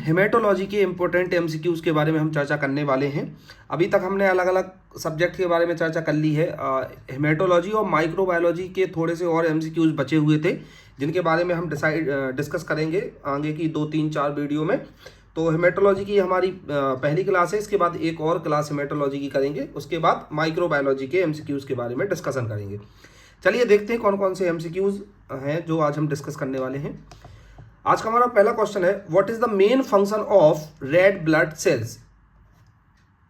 Haematology के important MCQs के बारे में हम चर्चा करने वाले हैं। अभी तक हमने अलग अलग सब्जेक्ट के बारे में चर्चा कर ली है। हेमेटोलॉजी और माइक्रोबायोलॉजी के थोड़े से और एमसीक्यूज़ बचे हुए थे, जिनके बारे में हम डिस्कस करेंगे आगे की 2-3-4 वीडियो में। तो हेमेटोलॉजी की हमारी पहली क्लास है, इसके बाद एक और क्लास हेमेटोलॉजी की करेंगे, उसके बाद माइक्रोबायोलॉजी के एमसीक्यूज़ के बारे में डिस्कशन करेंगे। चलिए देखते हैं कौन कौन से एमसीक्यूज़ हैं जो आज हम डिस्कस करने वाले हैं। आज का हमारा पहला क्वेश्चन है, what is the main function of red blood sales?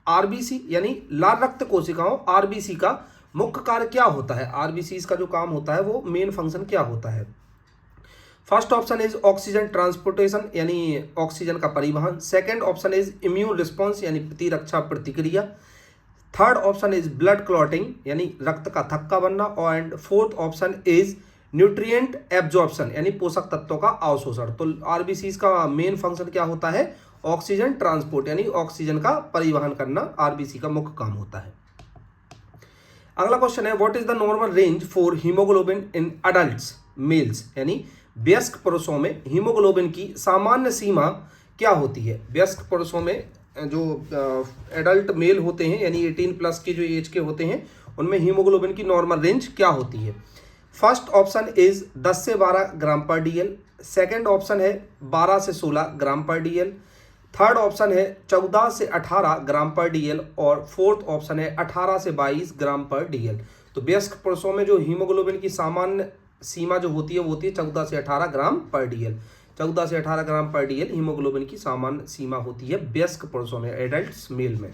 RBC यानी लाल रक्त कोशिकाओं आरबीसी का मुख्य कार्य क्या होता है? आरबीसी का जो काम होता है वो मेन फंक्शन क्या होता है? First option is oxygen transportation यानी ऑक्सीजन का परिवहन। Second option is immune response यानी प्रतिरक्षा प्रतिक्रिया। Third option is blood clotting यानी रक्त का थक्का बनना। And fourth option is nutrient absorption यानी पोषक तत्वों का अवशोषण। तो आरबीसी का मेन फंक्शन क्या होता है? ऑक्सीजन ट्रांसपोर्ट यानी ऑक्सीजन का परिवहन करना आरबीसी का मुख्य काम होता है। अगला क्वेश्चन है, what is the normal range for haemoglobin in adults males यानी वयस्क पुरुषों में हीमोग्लोबिन की सामान्य सीमा क्या होती है? वयस्क पुरुषों में जो एडल्ट मेल होते हैं यानी 18+ के जो एज के होते हैं, उनमें हीमोग्लोबिन की नॉर्मल रेंज क्या होती है? फर्स्ट ऑप्शन इज 10 से 12 ग्राम पर डीएल। सेकेंड ऑप्शन है 12 से 16 ग्राम पर डीएल। थर्ड ऑप्शन है 14 से 18 ग्राम पर डीएल। और फोर्थ ऑप्शन है 18 से 22 ग्राम पर डीएल। तो वयस्क पुरुषों में जो हीमोग्लोबिन की सामान्य सीमा जो होती है वो होती है 14 से 18 ग्राम पर डीएल। 14 से 18 ग्राम पर डीएल हीमोग्लोबिन की सामान्य सीमा होती है वयस्क पुरुषों में, एडल्ट मेल में।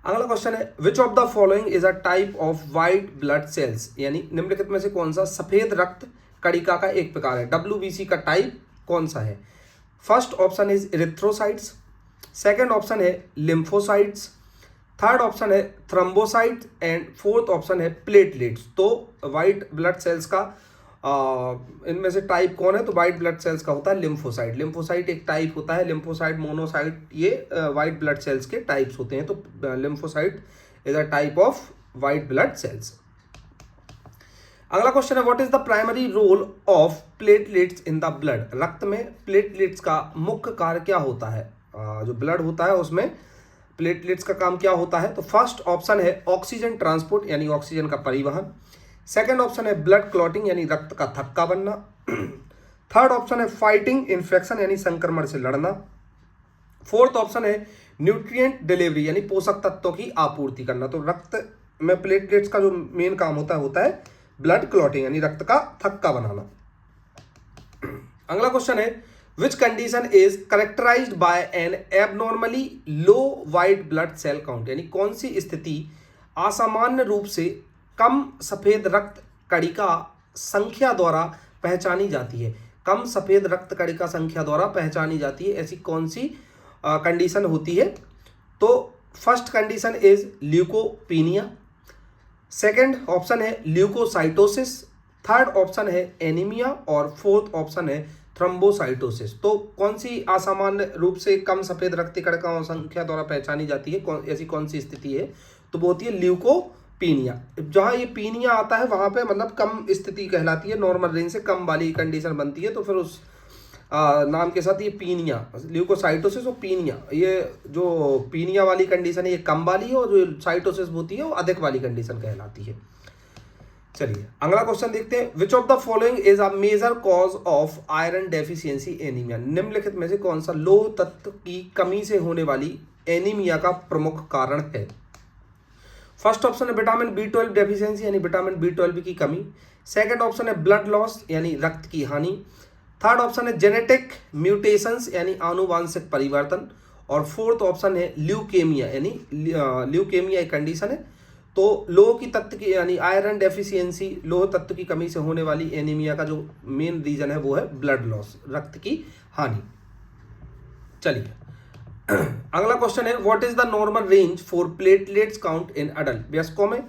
अगला क्वेश्चन है, which of the following is a type of white blood cells यानी निम्नलिखित में से कौन सा सफेद रक्त कणिका का एक प्रकार है? डब्ल्यूबीसी का टाइप कौन सा है? First option is erythrocytes. Second option है लिम्फोसाइट्स। थर्ड ऑप्शन है थ्रोम्बोसाइट्स एंड फोर्थ ऑप्शन है प्लेटलेट्स। तो व्हाइट ब्लड सेल्स का इनमें से टाइप कौन है? तो व्हाइट ब्लड सेल्स का होता है लिम्फोसाइट। लिम्फोसाइट एक टाइप होता है, लिम्फोसाइट, मोनोसाइट, ये व्हाइट ब्लड सेल्स के टाइप्स होते हैं। तो lymphocyte is a type of white blood cells. अगला क्वेश्चन है, what is the primary role of platelets in the blood? रक्त में प्लेटलेट्स का मुख्य कार्य क्या होता है? जो ब्लड होता है उसमें प्लेटलेट्स का काम क्या होता है? तो फर्स्ट ऑप्शन है ऑक्सीजन ट्रांसपोर्ट यानी ऑक्सीजन का परिवहन। सेकेंड ऑप्शन है ब्लड क्लॉटिंग यानी रक्त का थक्का बनना। थर्ड ऑप्शन है फाइटिंग इन्फेक्शन यानी संक्रमण से लड़ना। फोर्थ ऑप्शन है न्यूट्रिएंट डिलीवरी यानी पोषक तत्वों की आपूर्ति करना। तो रक्त में प्लेटलेट्स का जो मेन काम होता है ब्लड क्लॉटिंग यानी रक्त का थक्का बनाना। अगला क्वेश्चन है, which condition is characterized by an abnormally low white blood cell count यानी कौन सी स्थिति असामान्य रूप से कम सफेद रक्त कणिका संख्या द्वारा पहचानी जाती है? कम सफेद रक्त कणिका संख्या द्वारा पहचानी जाती है, ऐसी कौन सी कंडीशन होती है? तो first condition is leucopenia. Second option है ल्यूकोसाइटोसिस। थर्ड ऑप्शन है एनीमिया। और फोर्थ ऑप्शन है थ्रोम्बोसाइटोसिस। तो कौन सी असामान्य रूप से कम सफेद रक्त कणिकाओं संख्या द्वारा पहचानी जाती है, ऐसी कौन सी स्थिति है? तो वो होती है ल्यूकोपीनिया। जहाँ ये पीनिया आता है वहाँ पे मतलब कम स्थिति कहलाती है, नॉर्मल रेंज से कम वाली कंडीशन बनती है, तो फिर उस नाम के साथ ये पीनिया, ल्यूकोसाइटोसिस और पीनिया, ये जो पीनिया वाली कंडीशन है ये कम वाली है और जो साइटोसिस होती है वो अधिक वाली कंडीशन कहलाती है। चलिए अगला क्वेश्चन देखते हैं, which of the following is a major cause of iron deficiency anaemia? निम्नलिखित में से कौन सा लोह तत्व की कमी से होने वाली एनीमिया का प्रमुख कारण है? फर्स्ट ऑप्शन है विटामिन B12 डेफिशिएंसी यानी विटामिन B12 की कमी। सेकंड ऑप्शन है ब्लड लॉस यानी रक्त की हानि। थर्ड ऑप्शन है जेनेटिक म्यूटेशंस यानी आनुवांशिक परिवर्तन। और फोर्थ ऑप्शन है ल्यूकेमिया यानी ल्यूकेमिया एक कंडीशन है। तो लोह की तत्व की यानी आयरन डेफिशिएंसी, लोह तत्व की कमी से होने वाली एनीमिया का जो मेन रीजन है वो है ब्लड लॉस, रक्त की हानि। चलिए अगला क्वेश्चन है, what is the normal range for platelets count in adult? वयस्कों में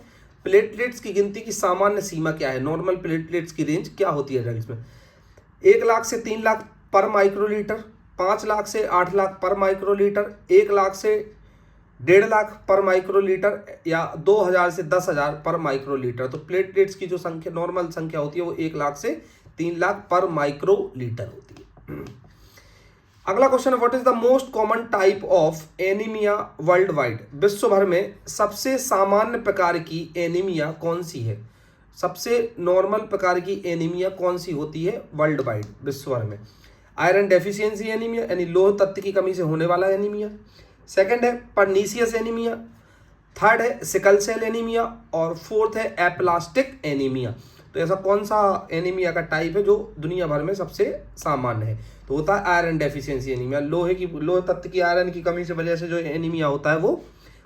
प्लेटलेट्स की गिनती की सामान्य सीमा क्या है? नॉर्मल प्लेटलेट्स की रेंज क्या होती है एडल्ट में? 1 लाख से 3 लाख पर माइक्रोलीटर, 5 लाख से 8 लाख पर माइक्रोलीटर, 1 लाख से 1.5 लाख पर माइक्रोलीटर, या 2000 से 10,000 पर माइक्रोलीटर। तो प्लेटलेट्स की जो संख्या नॉर्मल संख्या होती है वो 1 लाख से 3 लाख पर माइक्रोलीटर होती है। अगला क्वेश्चन है, what is the most common type of anaemia world wide? विश्व भर में सबसे सामान्य प्रकार की एनीमिया कौन सी है? सबसे नॉर्मल प्रकार की एनीमिया कौन सी होती है वर्ल्ड वाइड, विश्व भर में? आयरन डेफिशिएंसी एनीमिया यानी लोह तत्व की कमी से होने वाला एनीमिया। सेकंड है पर्नीशियस एनीमिया। थर्ड है सिकल सेल एनीमिया। और फोर्थ है एप्लास्टिक एनीमिया। तो ऐसा कौन सा एनीमिया का टाइप है जो दुनिया भर में सबसे सामान्य है? तो होता है आयरन डेफिशिएंसी एनीमिया। लोह तत्व की आयरन की कमी से वजह से जो एनीमिया होता है वो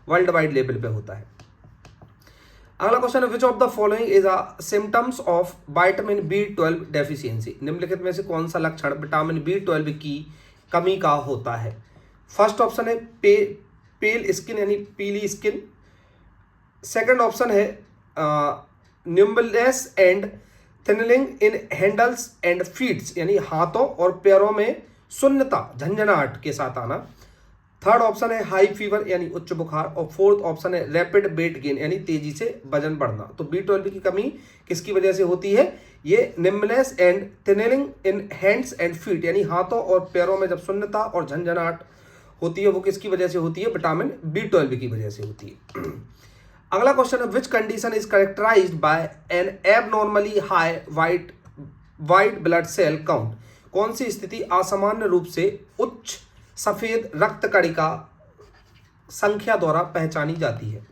वर्ल्ड वाइड लेवल पे होता है। अगला क्वेश्चन है, which of the following is a symptoms of vitamin B12 deficiency? निम्नलिखित में से कौन सा लक्षण विटामिन B12 की कमी का होता है? फर्स्ट ऑप्शन है पेल स्किन यानी पीली स्किन। सेकंड ऑप्शन है numbness and tingling in handles and feets यानी हाथों और पैरों में शून्यता, झंझनाहट के साथ आना। थर्ड ऑप्शन है हाई फीवर यानी उच्च बुखार। और फोर्थ ऑप्शन है रैपिड वेट गेन यानी तेजी से वजन बढ़ना। तो B12 की कमी किसकी वजह से होती है? ये numbness and tingling in hands and feet यानी हाथों और पैरों में जब शून्यता और झंझनाहट होती है वो किसकी वजह से होती है? विटामिन B12 की वजह से होती है। अगला क्वेश्चन है, which condition is characterized by an abnormally high white blood cell count? कौन सी स्थिति असामान्य रूप से उच्च सफेद रक्त कणिका संख्या द्वारा पहचानी जाती है?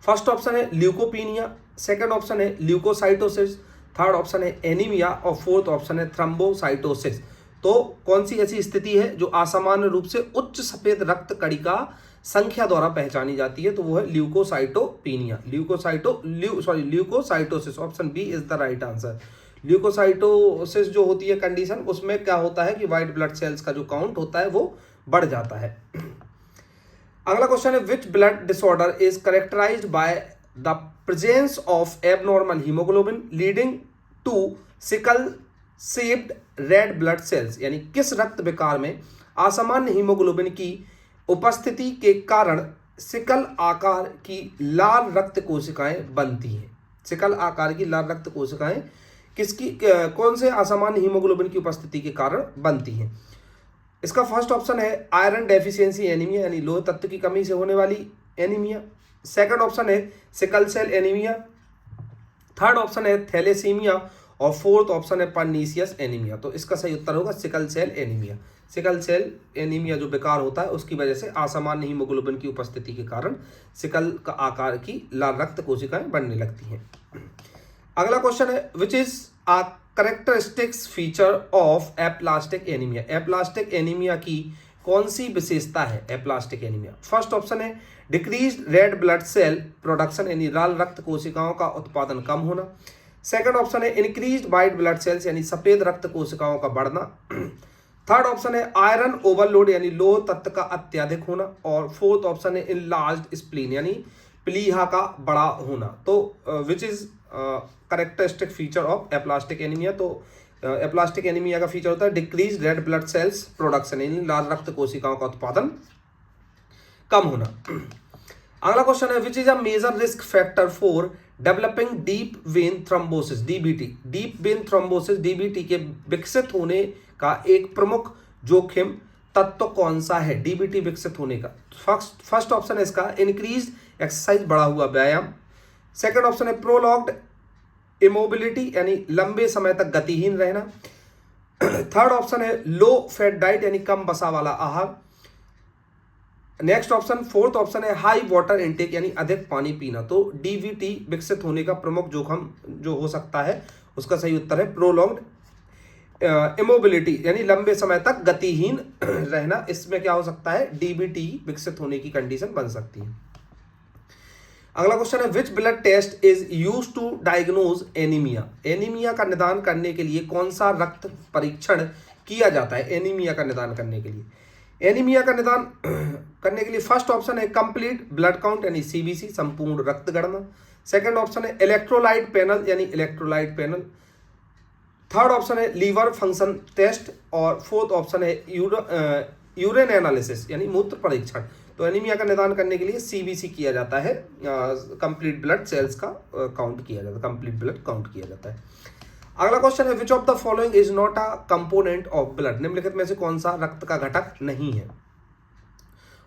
फर्स्ट ऑप्शन है ल्यूकोपीनिया। सेकंड ऑप्शन है ल्यूकोसाइटोसिस। थर्ड ऑप्शन है एनीमिया। और फोर्थ ऑप्शन है थ्रम्बोसाइटोसिस। तो कौन सी ऐसी स्थिति है जो असामान्य रूप से उच्च सफेद रक्त कणिका संख्या द्वारा पहचानी जाती है? तो वो है leukocytopenia. Leukocytosis. Option B is the right answer. Leukocytosis जो होती है कंडीशन, उसमें क्या होता है कि व्हाइट ब्लड सेल्स का जो काउंट होता है वो बढ़ जाता है। अगला क्वेश्चन है, which blood disorder is characterized by the presence of abnormal haemoglobin leading to sickle shaped red blood cells? यानी किस रक्त विकार में असामान्य हीमोग्लोबिन की उपस्थिति के कारण सिकल आकार की लाल रक्त कोशिकाएं बनती हैं? सिकल आकार की लाल रक्त कोशिकाएं कौन से असामान्य हीमोग्लोबिन की उपस्थिति के कारण बनती हैं? इसका फर्स्ट ऑप्शन है आयरन डेफिशिएंसी एनीमिया यानी लोह तत्व की कमी से होने वाली एनीमिया। सेकंड ऑप्शन है sickle cell anaemia. Third option है थैलेसीमिया। और फोर्थ ऑप्शन है पर्नीशियस एनीमिया। तो इसका सही उत्तर होगा sickle cell anaemia. Sickle cell anaemia जो विकार होता है उसकी वजह से असामान्य हीमोग्लोबिन की उपस्थिति के कारण सिकल का आकार की लाल रक्त कोशिकाएं बनने लगती हैं। अगला क्वेश्चन है, which is a characteristics feature of aplastic anaemia? Aplastic anaemia की कौन सी विशेषता है एप्लास्टिक एनीमिया? फर्स्ट ऑप्शन है decrease red blood cell production यानी लाल रक्त कोशिकाओं का उत्पादन कम होना। सेकंड ऑप्शन है इंक्रीज वाइट ब्लड सेल्स यानी सफेद रक्त कोशिकाओं का बढ़ना। थर्ड ऑप्शन है आयरन ओवरलोड यानी लोह तत्व का अत्यधिक होना। और फोर्थ ऑप्शन है इनलार्ज्ड स्प्लीन यानी प्लीहा का बड़ा होना। तो which is characteristic feature of aplastic anaemia? तो एप्लास्टिक एनीमिया का फीचर होता है decrease red blood sales production यानी लाल रक्त कोशिकाओं का उत्पादन कम होना। अगला क्वेश्चन है, which is a major risk factor for developing deep vein thrombosis DBT? Deep vein thrombosis DBT के विकसित होने का एक प्रमुख जोखिम तत्व कौन सा है डीबीटी विकसित होने का? फर्स्ट ऑप्शन है इसका इंक्रीज एक्सरसाइज, बढ़ा हुआ व्यायाम। सेकंड ऑप्शन है प्रोलॉन्ग्ड इमोबिलिटी यानी लंबे समय तक गतिहीन रहना। थर्ड ऑप्शन है लो फैट डाइट यानी कम वसा वाला आहार। नेक्स्ट ऑप्शन फोर्थ ऑप्शन है हाई वाटर इनटेक यानी अधिक पानी पीना। तो डीबीटी विकसित होने का प्रमुख जोखिम जो हो सकता है उसका सही उत्तर है प्रोलॉन्ग्ड इमोबिलिटी यानी लंबे समय तक गतिहीन रहना। इसमें क्या हो सकता है डीबीटी विकसित होने की कंडीशन बन सकती है। अगला क्वेश्चन है, which blood test is use to diagnose anaemia? Anaemia का निदान करने के लिए कौन सा रक्त परीक्षण किया जाता है? एनीमिया का निदान करने के लिए एनीमिया का निदान करने के लिए फर्स्ट ऑप्शन है कंप्लीट ब्लड काउंट यानी सीबीसी, संपूर्ण रक्त गणना। सेकंड ऑप्शन है इलेक्ट्रोलाइट पैनल यानी इलेक्ट्रोलाइट पैनल। थर्ड ऑप्शन है लीवर फंक्शन टेस्ट। और फोर्थ ऑप्शन है यूरिन एनालिसिस यानी मूत्र परीक्षण। तो एनीमिया का निदान करने के लिए सीबीसी किया जाता है, कंप्लीट ब्लड सेल्स का काउंट किया जाता है, कंप्लीट ब्लड काउंट किया जाता है। अगला क्वेश्चन है which of the following is not a component of blood, निम्नलिखित में से कौन सा रक्त का घटक नहीं है।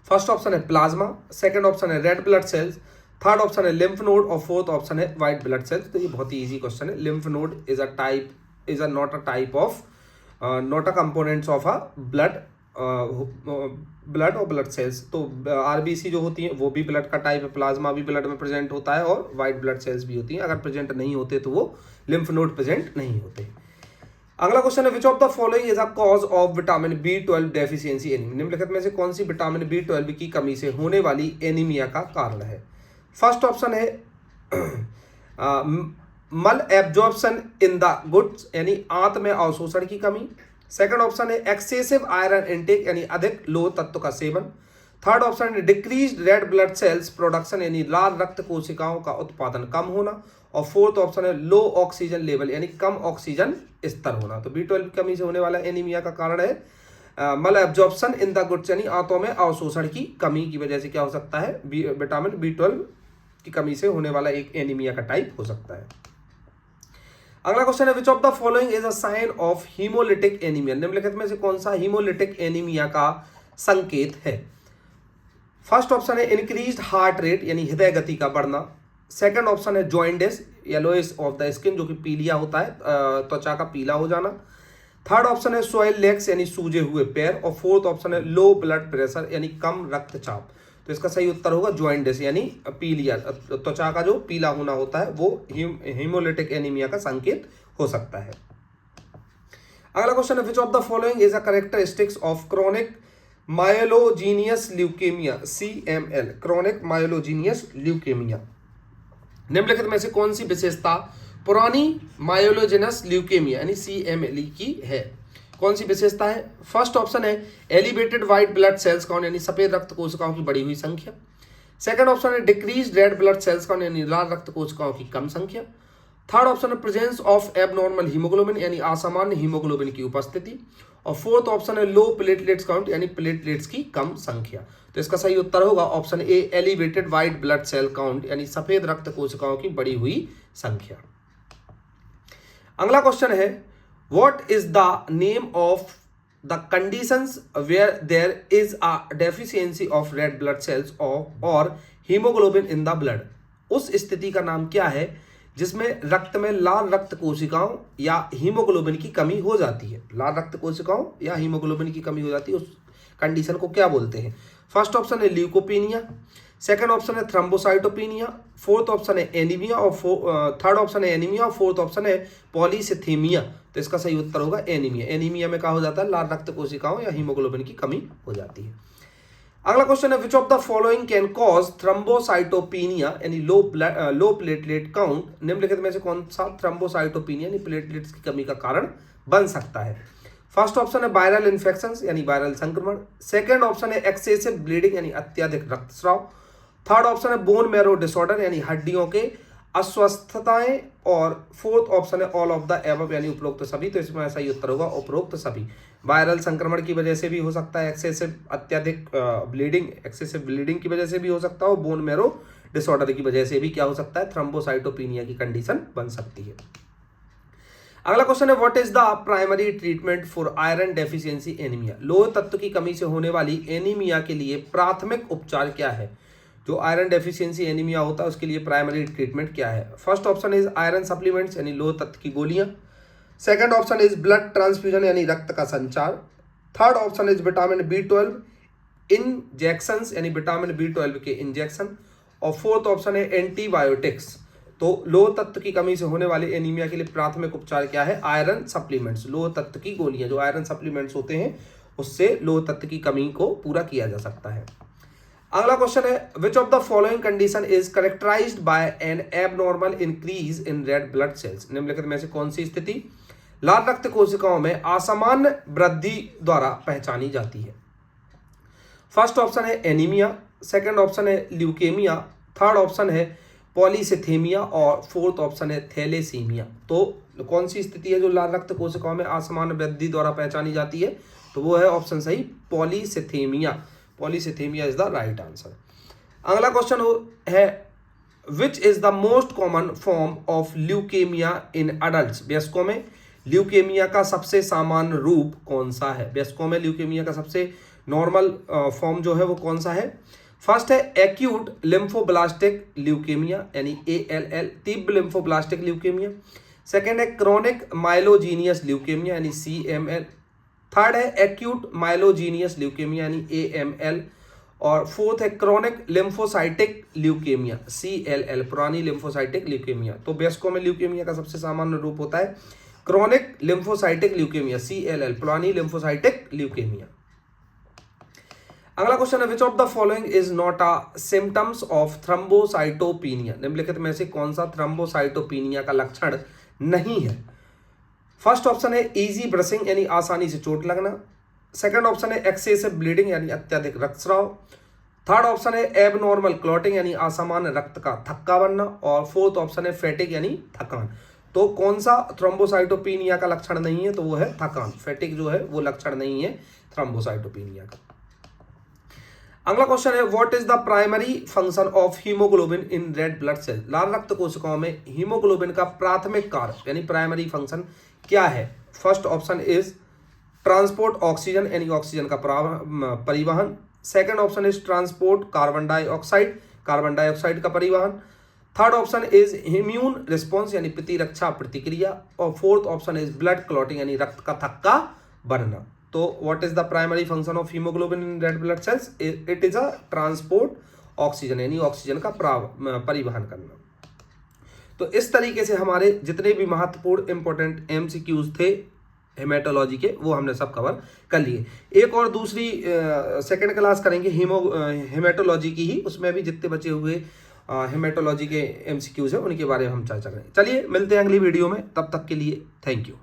फर्स्ट ऑप्शन है प्लाज्मा, सेकंड ऑप्शन है red blood sales, third option है लिम्फ नोड और फोर्थ ऑप्शन है व्हाइट ब्लड सेल्स। तो ये बहुत ही इजी क्वेश्चन है। Lymph node is not a type of not a components of a blood और ब्लड सेल्स। तो आरबीसी जो होती हैं वो भी ब्लड का टाइप है, प्लाज्मा भी ब्लड में प्रेजेंट होता है और व्हाइट ब्लड सेल्स भी होती हैं। अगर प्रेजेंट नहीं होते तो वो लिम्फ नोड प्रेजेंट नहीं होते। अगला क्वेश्चन है which of the following is a cause of vitamin B12 deficiency anaemia, निम्नलिखित में से कौन सी विटामिन B12 की कमी से होने वाली एनीमिया का कारण है। फर्स्ट ऑप्शन है मल एब्जॉर्प्शन इन द गुड्स यानी आंत में अवशोषण की कमी। सेकंड ऑप्शन है एक्सेसिव आयरन इनटेक यानी अधिक लोह तत्व का सेवन। थर्ड ऑप्शन है decrease red blood sales production यानी लाल रक्त कोशिकाओं का उत्पादन कम होना। और फोर्थ ऑप्शन है लो ऑक्सीजन लेवल यानी कम ऑक्सीजन स्तर होना। तो B12 की कमी से होने वाला एनीमिया का कारण है मल एब्जॉर्प्शन इन द गुड्स यानी आंतों में अवशोषण की कमी की वजह से क्या हो सकता है, विटामिन B12 की कमी से होने वाला एक एनीमिया का टाइप हो सकता है। अगला क्वेश्चन है which of the following is a sign of haemolytic anaemia, निम्नलिखित में से कौन सा हीमोलिटिक एनीमिया का संकेत है। फर्स्ट ऑप्शन है इंक्रीज्ड हार्ट रेट यानी हृदय गति का बढ़ना। सेकंड ऑप्शन है jaundice yellowish of the skin जो कि पीलिया होता है, त्वचा का पीला हो जाना। थर्ड ऑप्शन है सोइल लेग्स यानी सूजे हुए पैर। और फोर्थ ऑप्शन है लो ब्लड प्रेशर यानी कम रक्तचाप। तो इसका सही उत्तर होगा जॉइंडिस यानी पीलिया, त्वचा का जो पीला होना होता है वो हीमोलिटिक एनीमिया का संकेत हो सकता है। अगला क्वेश्चन है which of the following is a characteristics of chronic myelogenous leukemia CML, chronic myelogenous leukemia, निम्नलिखित में से कौन सी विशेषता पुरानी मायोलोजिनस ल्यूकेमिया यानी CML की है। कौन सी विशेषता है। फर्स्ट ऑप्शन है elevated white blood cells count यानी सफेद रक्त कोशिकाओं की बढ़ी हुई संख्या। सेकंड ऑप्शन है decrease red blood cells count यानी लाल रक्त कोशिकाओं की कम संख्या। थर्ड ऑप्शन है प्रेजेंस ऑफ एबनॉर्मल हीमोग्लोबिन यानी असामान्य हीमोग्लोबिन की उपस्थिति। और फोर्थ ऑप्शन है लो प्लेटलेट्स काउंट यानी प्लेटलेट्स की कम संख्या। तो इसका सही उत्तर होगा option A elevated white blood cell count यानी सफेद रक्त कोशिकाओं की बढ़ी हुई संख्या। अगला क्वेश्चन है what is the name of the conditions where there is a deficiency of red blood cells और हीमोग्लोबिन इन द ब्लड। उस स्थिति का नाम क्या है जिसमें रक्त में लाल रक्त कोशिकाओं या हीमोग्लोबिन की कमी हो जाती है। लाल रक्त कोशिकाओं या हीमोग्लोबिन की कमी हो जाती है, उस कंडीशन को क्या बोलते हैं। फर्स्ट ऑप्शन है ल्यूकोपेनिया, सेकंड ऑप्शन है थ्रोम्बोसाइटोपेनिया, फोर्थ ऑप्शन है एनीमिया और थर्ड ऑप्शन है एनीमिया और फोर्थ ऑप्शन है पॉलीसिथेमिया। तो इसका सही उत्तर होगा एनीमिया। एनीमिया में क्या हो जाता है, लाल रक्त कोशिकाओं या हीमोग्लोबिन की कमी हो जाती है। अगला क्वेश्चन है which of the following can cause thrombocytopenia यानी लो प्लेटलेट काउंट। निम्नलिखित में से कौन सा थ्रोम्बोसाइटोपेनिया यानी प्लेटलेट्स की कमी का कारण बन सकता है। फर्स्ट ऑप्शन है वायरल इन्फेक्शन यानी वायरल संक्रमण। सेकंड ऑप्शन है एक्सेसिव ब्लीडिंग यानी अत्यधिक रक्तस्राव। थर्ड ऑप्शन है बोन मैरो डिसऑर्डर यानी हड्डियों के अस्वस्थताएं। और फोर्थ ऑप्शन है ऑल ऑफ द एबव यानी उपरोक्त सभी। तो इसमें सही उत्तर होगा उपरोक्त सभी। वायरल संक्रमण की वजह से भी हो सकता है, एक्सेसिव ब्लीडिंग की वजह से भी हो सकता है, और बोन मैरो डिसऑर्डर की वजह से भी क्या हो सकता है, थ्रोम्बोसाइटोपेनिया की कंडीशन बन सकती है। अगला क्वेश्चन है what is the primary treatment for iron deficiency anaemia. लोह तत्व की कमी से होने वाली एनीमिया के लिए प्राथमिक उपचार क्या है। जो आयरन डेफिशिएंसी एनीमिया होता है उसके लिए प्राइमरी ट्रीटमेंट क्या है। First option is iron supplements यानी लोह तत्व की गोलियां। Second option is blood transfusion यानी रक्त का संचार। Third option is vitamin B12 injections यानी विटामिन B12 के इंजेक्शन। और फोर्थ ऑप्शन है एंटीबायोटिक्स। तो लोह तत्व की कमी से होने वाली एनीमिया के लिए प्राथमिक उपचार क्या है, आयरन सप्लीमेंट्स, लोह तत्व की गोलियां। जो आयरन सप्लीमेंट्स होते हैं उससे लोह तत्व की कमी को पूरा किया जा सकता है। अगला क्वेश्चन है which of the following condition is characterized by an abnormal increase in red blood cells. निम्नलिखित में से कौन सी स्थिति लाल रक्त कोशिकाओं में असामान्य वृद्धि द्वारा पहचानी जाती है। फर्स्ट ऑप्शन है एनीमिया, सेकंड ऑप्शन है ल्यूकेमिया, थर्ड ऑप्शन है पॉलीसिथेमिया और फोर्थ ऑप्शन है थैलेसीमिया। तो कौन सी स्थिति है जो लाल रक्त कोशिकाओं में असामान्य वृद्धि द्वारा पहचानी जाती है, तो वो है ऑप्शन सही polycythaemia. Polycythaemia is the right answer. अगला क्वेश्चन है which is the most common form of leukaemia in adult. वयस्कों में ल्यूकेमिया का सबसे सामान्य रूप कौन सा है? वयस्कों में ल्यूकेमिया का सबसे नॉर्मल फॉर्म जो है वो कौन सा है? फर्स्ट है एक्यूट लिम्फोब्लास्टिक ल्यूकेमिया यानी ALL, तीव्र लिम्फोब्लास्टिक ल्यूकेमिया। सेकेंड है क्रोनिक माइलोजीनियस ल्यूकेमिया यानी CML। थर्ड है एक्यूट माइलोजीनियस ल्यूकेमिया यानी AML। और फोर्थ है क्रोनिक लिम्फोसाइटिक ल्यूकेमिया CLL, पुरानी लिम्फोसाइटिक ल्यूकेमिया। तो वयस्कों में ल्यूकेमिया का सबसे सामान्य रूप होता है क्रोनिक लिम्फोसाइटिक ल्यूकेमिया CLL, पुरानी लिम्फोसाइटिक ल्यूकेमिया। अगला क्वेश्चन है which of the following is not a symptoms of thrombocytopenia. निम्नलिखित में से कौन सा थ्रम्बोसाइटोपिनिया का लक्षण नहीं है? फर्स्ट ऑप्शन है इजी ब्रशिंग यानी आसानी से चोट लगना। सेकंड ऑप्शन है एक्सेसिव ब्लीडिंग यानी अत्यधिक रक्तस्राव। थर्ड ऑप्शन है एबनॉर्मल क्लॉटिंग यानी असामान्य रक्त का थक्का बनना। और फोर्थ ऑप्शन है फैटिग यानी थकान। तो कौन सा थ्रोम्बोसाइटोपिनिया का लक्षण नहीं है? तो वो है थकान। फैटिग जो है वो लक्षण नहीं है थ्रोम्बोसाइटोपिनिया का। अगला क्वेश्चन है what is the primary function of haemoglobin in red blood cell. लाल रक्त कोशिकाओं में हीमोग्लोबिन का प्राथमिक कार्य यानी प्राइमरी फंक्शन क्या है? First option is transport oxygen यानी ऑक्सीजन का परिवहन। Second option is transport carbon dioxide का परिवहन। Third option is immune response यानी प्रतिरक्षा प्रतिक्रिया। और fourth option is blood clotting यानी रक्त का थक्का बनना। तो what is the primary function of haemoglobin in red blood sales? It is a transport oxygen यानी ऑक्सीजन का परिवहन करना। तो इस तरीके से हमारे जितने भी महत्वपूर्ण इंपॉर्टेंट MCQs थे हेमेटोलॉजी के वो हमने सब कवर कर लिए। एक और दूसरी सेकंड क्लास करेंगे हेमेटोलॉजी की ही, उसमें भी जितने बचे हुए हेमेटोलॉजी के MCQs हैं उनके बारे में हम चर्चा करेंगे। चलिए मिलते हैं अगली वीडियो में, तब तक के लिए थैंक यू।